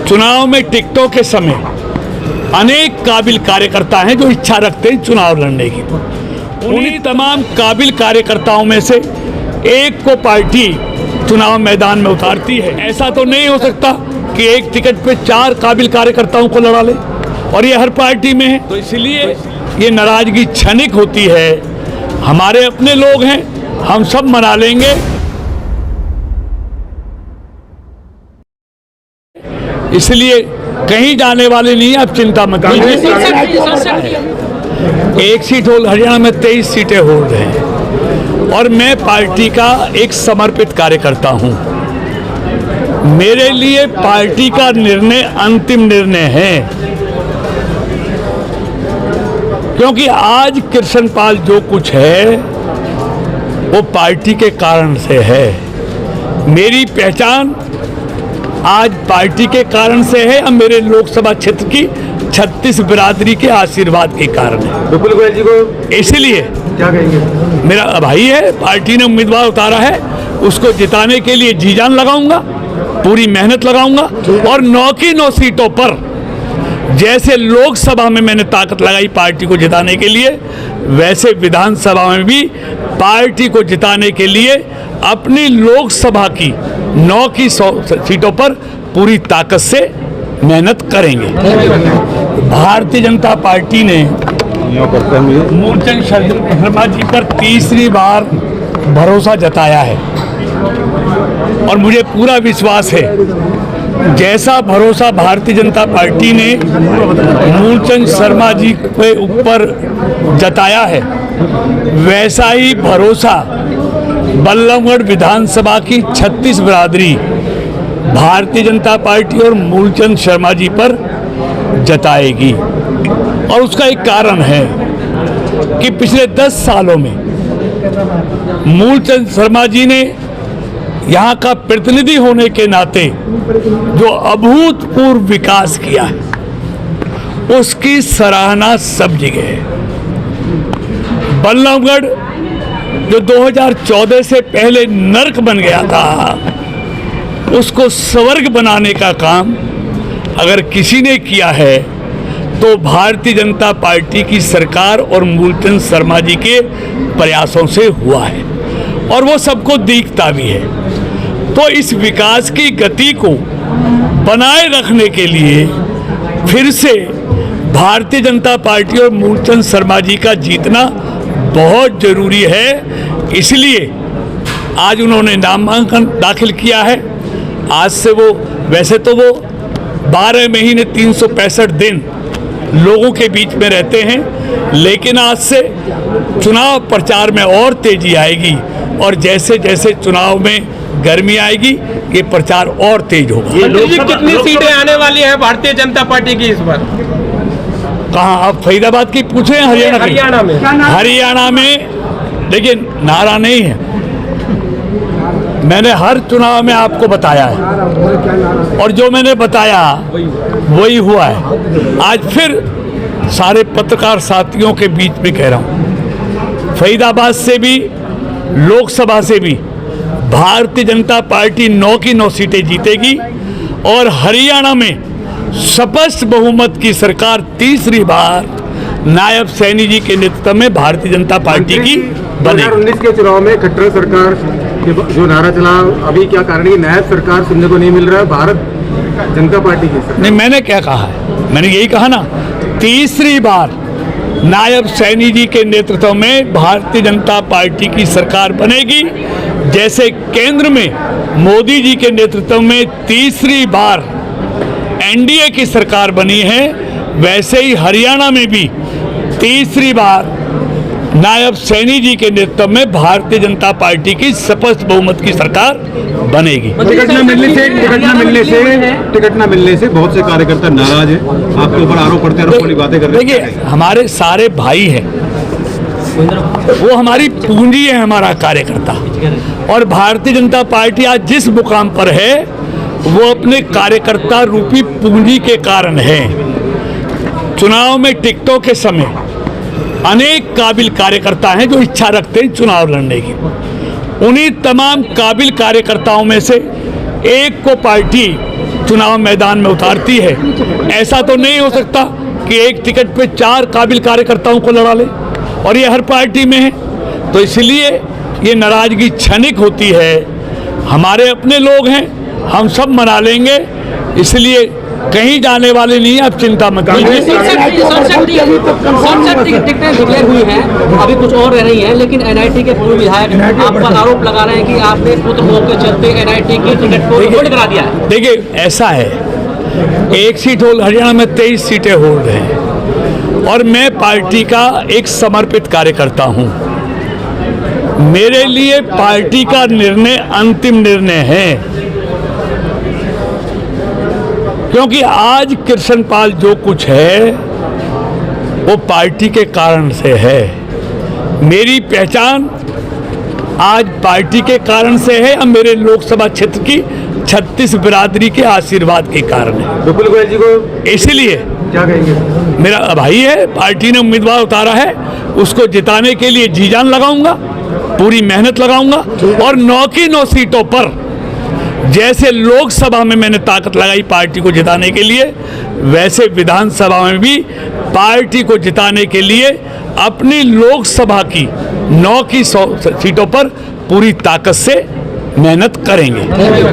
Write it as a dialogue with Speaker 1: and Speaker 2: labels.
Speaker 1: चुनाव में टिकटों के समय अनेक काबिल कार्यकर्ता हैं जो इच्छा रखते हैं चुनाव लड़ने की। उन्हीं तमाम काबिल कार्यकर्ताओं में से एक को पार्टी चुनाव मैदान में उतारती है। ऐसा तो नहीं हो सकता कि एक टिकट पे 4 काबिल कार्यकर्ताओं को लड़ा ले, और ये हर पार्टी में है। तो इसलिए ये नाराजगी क्षणिक होती है। हमारे अपने लोग हैं, हम सब मना लेंगे। इसलिए कहीं जाने वाले नहीं, आप चिंता मत कीजिए। एक सीट होल्ड, हरियाणा में 23 सीटें होल्ड हैं, और मैं पार्टी का एक समर्पित कार्यकर्ता हूं। मेरे लिए पार्टी का निर्णय अंतिम निर्णय है, क्योंकि आज कृष्णपाल जो कुछ है वो पार्टी के कारण से है। मेरी पहचान आज पार्टी के कारण से है, और मेरे लोकसभा क्षेत्र की 36 बिरादरी के आशीर्वाद के कारण है।
Speaker 2: विपुल गोयल जी को
Speaker 1: इसलिए
Speaker 2: क्या कहेंगे?
Speaker 1: मेरा भाई है, पार्टी ने उम्मीदवार उतारा है, उसको जिताने के लिए जी जान लगाऊंगा, पूरी मेहनत लगाऊंगा। और 9 की 9 सीटों पर जैसे लोकसभा में मैंने ताकत लगाई पार्टी को जिताने के लिए, वैसे विधानसभा में भी पार्टी को जिताने के लिए अपनी लोकसभा की 9 की 100 सीटों पर पूरी ताकत से मेहनत करेंगे। भारतीय जनता पार्टी ने मूलचंद शर्मा जी पर तीसरी बार भरोसा जताया है, और मुझे पूरा विश्वास है जैसा भरोसा भारतीय जनता पार्टी ने मूलचंद शर्मा जी के ऊपर जताया है, वैसा ही भरोसा बल्लभगढ़ विधानसभा की 36 बिरादरी भारतीय जनता पार्टी और मूलचंद शर्मा जी पर जताएगी। और उसका एक कारण है कि पिछले 10 सालों में मूलचंद शर्मा जी ने यहाँ का प्रतिनिधि होने के नाते जो अभूतपूर्व विकास किया है, उसकी सराहना सब जगह है। बल्लभगढ़ जो 2014 से पहले नर्क बन गया था, उसको स्वर्ग बनाने का काम अगर किसी ने किया है तो भारतीय जनता पार्टी की सरकार और मूलचंद शर्मा जी के प्रयासों से हुआ है, और वो सबको दिखता भी है। तो इस विकास की गति को बनाए रखने के लिए फिर से भारतीय जनता पार्टी और मूलचंद शर्मा जी का जीतना बहुत जरूरी है। इसलिए आज उन्होंने नामांकन दाखिल किया है। आज से वो, वैसे तो वो 12 महीने 365 दिन लोगों के बीच में रहते हैं, लेकिन आज से चुनाव प्रचार में और तेजी आएगी, और जैसे जैसे चुनाव में गर्मी आएगी ये प्रचार और तेज होगा।
Speaker 2: कितनी सीटें आने वाली है भारतीय जनता पार्टी की इस बार?
Speaker 1: कहाँ आप फरीदाबाद की पूछ रहे हैं? हरियाणा में। हरियाणा में देखिए, नारा नहीं है, मैंने हर चुनाव में आपको बताया है, और जो मैंने बताया वही हुआ है। आज फिर सारे पत्रकार साथियों के बीच में कह रहा हूँ, फरीदाबाद से भी, लोकसभा से भी भारतीय जनता पार्टी 9 की 9 सीटें जीतेगी, और हरियाणा में स्पष्ट बहुमत की सरकार तीसरी बार नायब सैनी जी के नेतृत्व में भारतीय जनता पार्टी की बनेगी।
Speaker 2: 2019 के चुनाव में खट्टर सरकार जो नारा चला, अभी क्या कारण है कि नायब सरकार सुनने को नहीं मिल रहा है भारत जनता पार्टी की सरकार?
Speaker 1: नहीं, मैंने क्या कहा है? मैंने यही कहा ना, तीसरी बार नायब सैनी जी के नेतृत्व में भारतीय जनता पार्टी की सरकार बनेगी। जैसे केंद्र में मोदी जी के नेतृत्व में तीसरी बार एनडीए की सरकार बनी है, वैसे ही हरियाणा में भी तीसरी बार नायब सैनी जी के नेतृत्व में भारतीय जनता पार्टी की स्पष्ट बहुमत की सरकार बनेगी।
Speaker 2: टिकट न मिलने से बहुत से कार्यकर्ता नाराज हैं, आपके ऊपर आरोप करते हैं, वाली बातें कर रहे हैं।
Speaker 1: देखिए, हमारे सारे भाई हैं, वो हमारी पूंजी है, हमारा कार्यकर्ता। और भारतीय जनता पार्टी आज जिस मुकाम पर है वो अपने कार्यकर्ता रूपी पूंजी के कारण है। चुनाव में टिकटों के समय अनेक काबिल कार्यकर्ता हैं जो इच्छा रखते हैं चुनाव लड़ने की। उन्हीं तमाम काबिल कार्यकर्ताओं में से एक को पार्टी चुनाव मैदान में उतारती है। ऐसा तो नहीं हो सकता कि एक टिकट पे 4 काबिल कार्यकर्ताओं को लड़ा ले, और ये हर पार्टी में है। तो इसलिए ये नाराजगी क्षणिक होती है। हमारे अपने लोग हैं, हम सब मना लेंगे, इसलिए कहीं जाने वाले नहीं है, आप चिंता मत कीजिए।
Speaker 3: 67 टिकटें डिक्लेयर हुई हैं, अभी कुछ और रह रही हैं, लेकिन एनआईटी के पूर्व विधायक आप पर आरोप लगा रहे हैं कि आपने पुत्र मोह के चलते एनआईटी की टिकट को होल्ड करा दिया है।
Speaker 1: देखिए, ऐसा है, 1 सीट होल्ड, हरियाणा में 23 सीटें होल्ड हैं, और मैं पार्टी का एक समर्पित कार्यकर्ता हूं। मेरे लिए पार्टी का निर्णय अंतिम निर्णय है, क्योंकि आज कृष्णपाल जो कुछ है वो पार्टी के कारण से है। मेरी पहचान आज पार्टी के कारण से है, और मेरे लोकसभा क्षेत्र की 36 बिरादरी के आशीर्वाद के कारण है।
Speaker 2: विपुल गोयल जी को
Speaker 1: इसलिए
Speaker 2: क्या कहेंगे?
Speaker 1: मेरा भाई है, पार्टी ने उम्मीदवार उतारा है, उसको जिताने के लिए जी जान लगाऊंगा, पूरी मेहनत लगाऊंगा, और 9 की 9 सीटों पर जैसे लोकसभा में मैंने ताकत लगाई पार्टी को जिताने के लिए, वैसे विधानसभा में भी पार्टी को जिताने के लिए अपनी लोकसभा की 9 की 100 सीटों पर पूरी ताकत से मेहनत करेंगे।